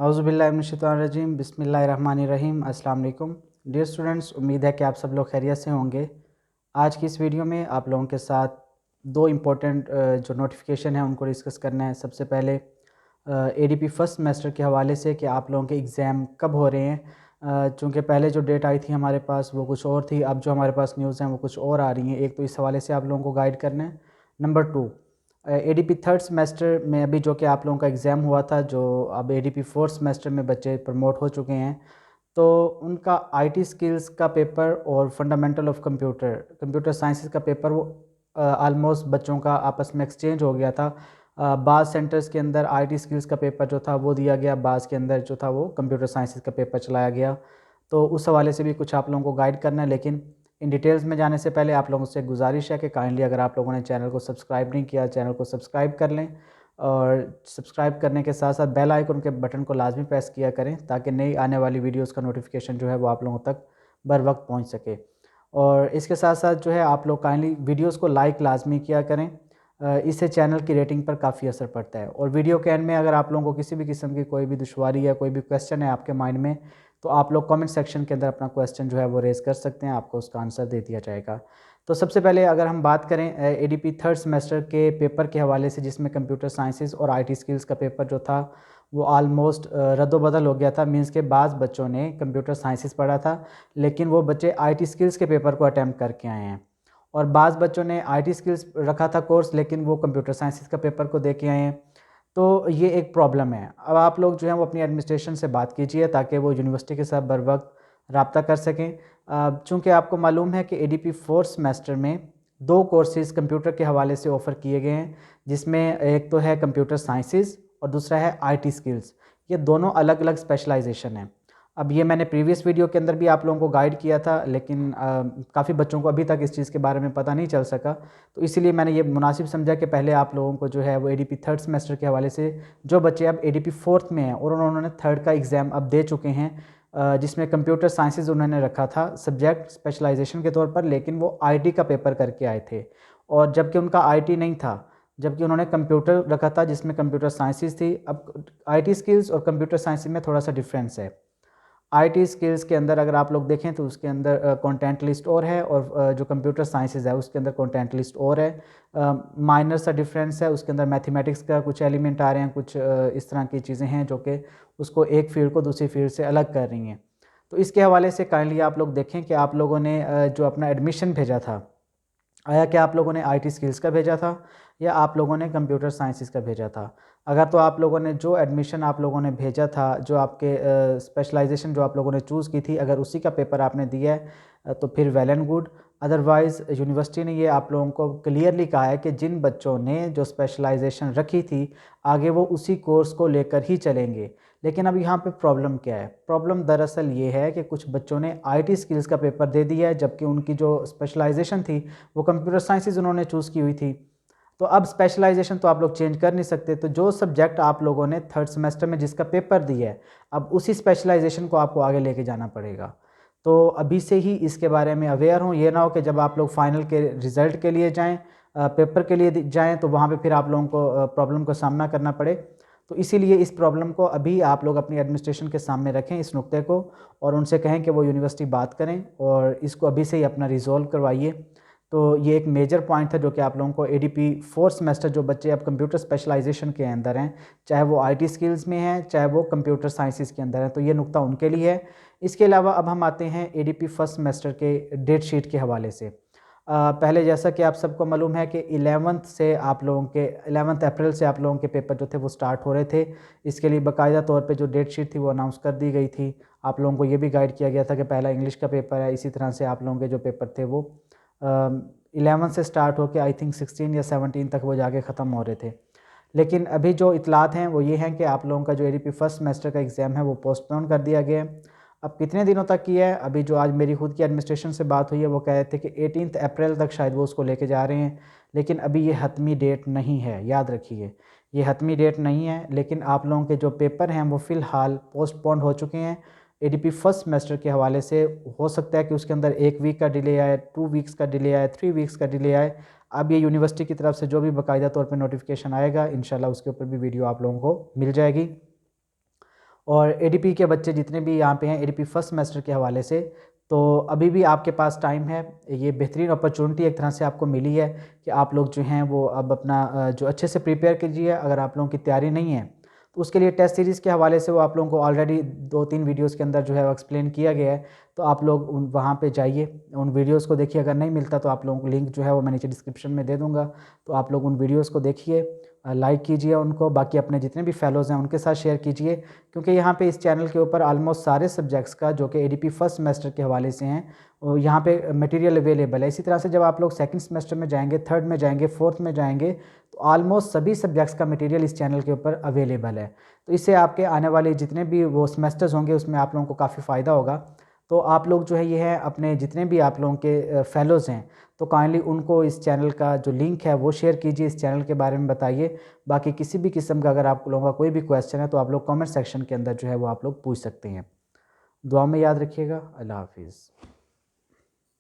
औज़ुबिल्लाहिमिनश्शैतानिर्रजीम बिस्मिल्लाहिर्रहमानिर्रहीम अस्सलाम वालेकुम। डियर स्टूडेंट्स, उम्मीद है कि आप सब लोग खैरियत से होंगे। आज की इस वीडियो में आप लोगों के साथ दो इम्पोर्टेंट जो नोटिफिकेशन है उनको डिस्कस करना है। सबसे पहले एडीपी फर्स्ट सेमेस्टर के हवाले से कि आप लोगों के एग्ज़ाम कब हो रहे हैं। चूँकि पहले जो डेट आई थी हमारे पास वो कुछ और थी, अब जो हमारे पास न्यूज़ हैं वो कुछ और आ रही हैं। एक तो इस हवाले से आप लोगों को गाइड करना है। नंबर 2, एडीपी थर्ड सेमेस्टर में अभी जो कि आप लोगों का एग्ज़ाम हुआ था, जो अब एडीपी फोर्थ सेमेस्टर में बच्चे प्रमोट हो चुके हैं, तो उनका आईटी स्किल्स का पेपर और फंडामेंटल ऑफ कंप्यूटर साइंसेस का पेपर वो आलमोस्ट बच्चों का आपस में एक्सचेंज हो गया था। बाज़ सेंटर्स के अंदर आईटी स्किल्स का पेपर जो था वो दिया गया, बाज़ के अंदर जो था वो कंप्यूटर साइंसेस का पेपर चलाया गया। तो उस हवाले से भी कुछ आप लोगों को गाइड करना है। लेकिन इन डिटेल्स में जाने से पहले आप लोगों से गुजारिश है कि काइंडली अगर आप लोगों ने चैनल को सब्सक्राइब नहीं किया, चैनल को सब्सक्राइब कर लें और सब्सक्राइब करने के साथ साथ बेल आइकन के बटन को लाजमी प्रेस किया करें ताकि नई आने वाली वीडियोस का नोटिफिकेशन जो है वो आप लोगों तक बर वक्त पहुँच सके। और इसके साथ साथ जो है आप लोग काइंडली वीडियोस को लाइक लाजमी किया करें। इससे चैनल की रेटिंग पर काफ़ी असर पड़ता है। और वीडियो के एंड में अगर आप लोगों को किसी भी किस्म की कोई भी दुश्वारी या कोई भी क्वेश्चन है आपके माइंड में, तो आप लोग कमेंट सेक्शन के अंदर अपना क्वेश्चन जो है वो रेज़ कर सकते हैं, आपको उसका आंसर दे दिया जाएगा। तो सबसे पहले अगर हम बात करें एडीपी थर्ड सेमेस्टर के पेपर के हवाले से, जिसमें कंप्यूटर साइंसेस और आईटी स्किल्स का पेपर जो था वो आलमोस्ट रद्दोबदल हो गया था। मींस के बाज़ बच्चों ने कंप्यूटर साइंसेस पढ़ा था लेकिन वो बच्चे आईटी स्किल्स के पेपर को अटैम्प्ट करके आए हैं, और बाज़ बच्चों ने आईटी स्किल्स रखा था कोर्स लेकिन वो कंप्यूटर साइंसेस का पेपर को दे के आए हैं। तो ये एक प्रॉब्लम है। अब आप लोग जो हैं वो अपनी एडमिनिस्ट्रेशन से बात कीजिए ताकि वो यूनिवर्सिटी के साथ बर वक्त रब्ता कर सकें। चूँकि आपको मालूम है कि एडीपी फोर्थ सेमेस्टर में 2 कोर्सेज़ कंप्यूटर के हवाले से ऑफ़र किए गए हैं, जिसमें एक तो है कंप्यूटर साइंसेज़ और दूसरा है आईटी स्किल्स। ये दोनों अलग-अलग स्पेशलाइजेशन हैं। अब ये मैंने प्रीवियस वीडियो के अंदर भी आप लोगों को गाइड किया था, लेकिन काफ़ी बच्चों को अभी तक इस चीज़ के बारे में पता नहीं चल सका। तो इसीलिए मैंने ये मुनासिब समझा कि पहले आप लोगों को जो है वो एडीपी थर्ड सेमेस्टर के हवाले से, जो बच्चे अब एडीपी फोर्थ में हैं और उन्होंने थर्ड का एग्ज़ाम अब दे चुके हैं, जिसमें कंप्यूटर साइंसेज उन्होंने रखा था सब्जेक्ट स्पेशलाइजेशन के तौर पर, लेकिन वो आईटी का पेपर करके आए थे। और जबकि उनका आईटी नहीं था, जबकि उन्होंने कंप्यूटर रखा था जिसमें कंप्यूटर साइंसेज थी। अब आईटी स्किल्स और कंप्यूटर साइंस में थोड़ा सा डिफरेंस है। आईटी स्किल्स के अंदर अगर आप लोग देखें तो उसके अंदर कंटेंट लिस्ट और है, और जो कंप्यूटर साइंसेज है उसके अंदर कंटेंट लिस्ट और है। माइनर सा डिफरेंस है, उसके अंदर मैथमेटिक्स का कुछ एलिमेंट आ रहे हैं, कुछ इस तरह की चीज़ें हैं जो कि उसको एक फील्ड को दूसरी फील्ड से अलग कर रही हैं। तो इसके हवाले से काइंडली आप लोग देखें कि आप लोगों ने जो अपना एडमिशन भेजा था, आया कि आप लोगों ने आईटी स्किल्स का भेजा था या आप लोगों ने कंप्यूटर साइंसेस का भेजा था। अगर तो आप लोगों ने जो एडमिशन आप लोगों ने भेजा था, जो आपके स्पेशलाइजेशन जो आप लोगों ने चूज़ की थी, अगर उसी का पेपर आपने दिया है तो फिर well and good. Otherwise university ने ये आप लोगों को क्लियरली कहा है कि जिन बच्चों ने जो स्पेशलाइजेशन रखी थी आगे वो उसी कोर्स को लेकर ही चलेंगे। लेकिन अब यहाँ पे प्रॉब्लम क्या है? प्रॉब्लम दरअसल ये है कि कुछ बच्चों ने आईटी स्किल्स का पेपर दे दिया है, जबकि उनकी जो स्पेशलाइजेशन थी वो कंप्यूटर साइंसेज उन्होंने चूज़ की हुई थी। तो अब स्पेशलाइजेशन तो आप लोग चेंज कर नहीं सकते, तो जो सब्जेक्ट आप लोगों ने थर्ड सेमेस्टर में जिसका पेपर दिया है, अब उसी स्पेशलाइजेशन को आपको आगे लेके जाना पड़ेगा। तो अभी से ही इसके बारे में अवेयर हों, ये ना हो कि जब आप लोग फाइनल के रिज़ल्ट के लिए जाएँ, पेपर के लिए जाएँ, तो वहाँ पे फिर आप लोगों को प्रॉब्लम का सामना करना पड़े। तो इसीलिए इस प्रॉब्लम को अभी आप लोग अपनी एडमिनिस्ट्रेशन के सामने रखें, इस नुक्ते को, और उनसे कहें कि वो यूनिवर्सिटी बात करें और इसको अभी से ही अपना रिज़ॉल्व करवाइए। तो ये एक मेजर पॉइंट था जो कि आप लोगों को एडीपी फोर्थ सेमेस्टर जो बच्चे अब कंप्यूटर स्पेशलाइजेशन के अंदर हैं, चाहे वो आईटी स्किल्स में हैं चाहे वो कंप्यूटर साइंसेस के अंदर हैं, तो ये नुक्ता उनके लिए है। इसके अलावा अब हम आते हैं एडीपी फर्स्ट सेमेस्टर के डेट शीट के हवाले से। पहले जैसा कि आप सबको मालूम है कि 11th से आप लोगों के 11 अप्रैल से आप लोगों के पेपर जो थे वो स्टार्ट हो रहे थे। इसके लिए बाकायदा तौर पे जो डेट शीट थी वो अनाउंस कर दी गई थी। आप लोगों को ये भी गाइड किया गया था कि पहला इंग्लिश का पेपर है, इसी तरह से आप लोगों के जो पेपर थे वो 11 से स्टार्ट होकर आई थिंक 16 या 17 तक वो जाके ख़त्म हो रहे थे। लेकिन अभी जो इतलात हैं वो ये हैं कि आप लोगों का जो एडीपी फर्स्ट सेमेस्टर का एग्ज़ाम है वो पोस्टपोन कर दिया गया है। अब कितने दिनों तक की है? अभी जो आज मेरी खुद की एडमिनिस्ट्रेशन से बात हुई है वो कह रहे थे कि 18 अप्रैल तक शायद वो उसको लेके जा रहे हैं, लेकिन अभी ये हतमी डेट नहीं है, याद रखिए। ये हतमी डेट नहीं है, लेकिन आप लोगों के जो पेपर हैं वो फ़िलहाल पोस्टपोन हो चुके हैं। एडीपी फर्स्ट सेमेस्टर के हवाले से हो सकता है कि उसके अंदर 1 वीक का डिले आए, 2 वीक्स का डिले आए, 3 वीक्स का डिले आए। अब ये यूनिवर्सिटी की तरफ से जो भी बाकायदा तौर पे नोटिफिकेशन आएगा, इंशाल्लाह उसके ऊपर भी वीडियो आप लोगों को मिल जाएगी। और एडीपी के बच्चे जितने भी यहाँ पे हैं एडीपी फर्स्ट सेमेस्टर के हवाले से, तो अभी भी आपके पास टाइम है। ये बेहतरीन अपॉर्चुनिटी एक तरह से आपको मिली है कि आप लोग जो हैं वो अब अपना जो अच्छे से प्रिपेयर कीजिए। अगर आप लोगों की तैयारी नहीं है तो उसके लिए टेस्ट सीरीज़ के हवाले से वो आप लोगों को ऑलरेडी 2-3 वीडियोस के अंदर जो है वो एक्सप्लेन किया गया है। तो आप लोग वहाँ पे जाइए, उन वीडियोस को देखिए। अगर नहीं मिलता तो आप लोगों को लिंक जो है वो मैं नीचे डिस्क्रिप्शन में दे दूँगा, तो आप लोग उन वीडियोस को देखिए, लाइक कीजिए उनको, बाकी अपने जितने भी फेलोज़ हैं उनके साथ शेयर कीजिए, क्योंकि यहाँ पे इस चैनल के ऊपर ऑलमोस्ट सारे सब्जेक्ट्स का जो कि एडीपी फर्स्ट सेमेस्टर के हवाले से हैं वो यहाँ पे मटेरियल अवेलेबल है। इसी तरह से जब आप लोग सेकंड सेमेस्टर में जाएंगे, थर्ड में जाएंगे, फोर्थ में जाएंगे, तो ऑलमोस्ट सभी सब्जेक्ट्स का मटेरियल इस चैनल के ऊपर अवेलेबल है। तो इससे आपके आने वाले जितने भी वो सेमेस्टर्स होंगे उसमें आप लोगों को काफ़ी फ़ायदा होगा। तो आप लोग जो है ये है अपने जितने भी आप लोगों के फेलोज़ हैं तो काइंडली उनको इस चैनल का जो लिंक है वो शेयर कीजिए, इस चैनल के बारे में बताइए। बाकी किसी भी किस्म का अगर आप लोगों का कोई भी क्वेश्चन है तो आप लोग कमेंट सेक्शन के अंदर जो है वो आप लोग पूछ सकते हैं। दुआ में याद रखिएगा। अल्लाह हाफिज़।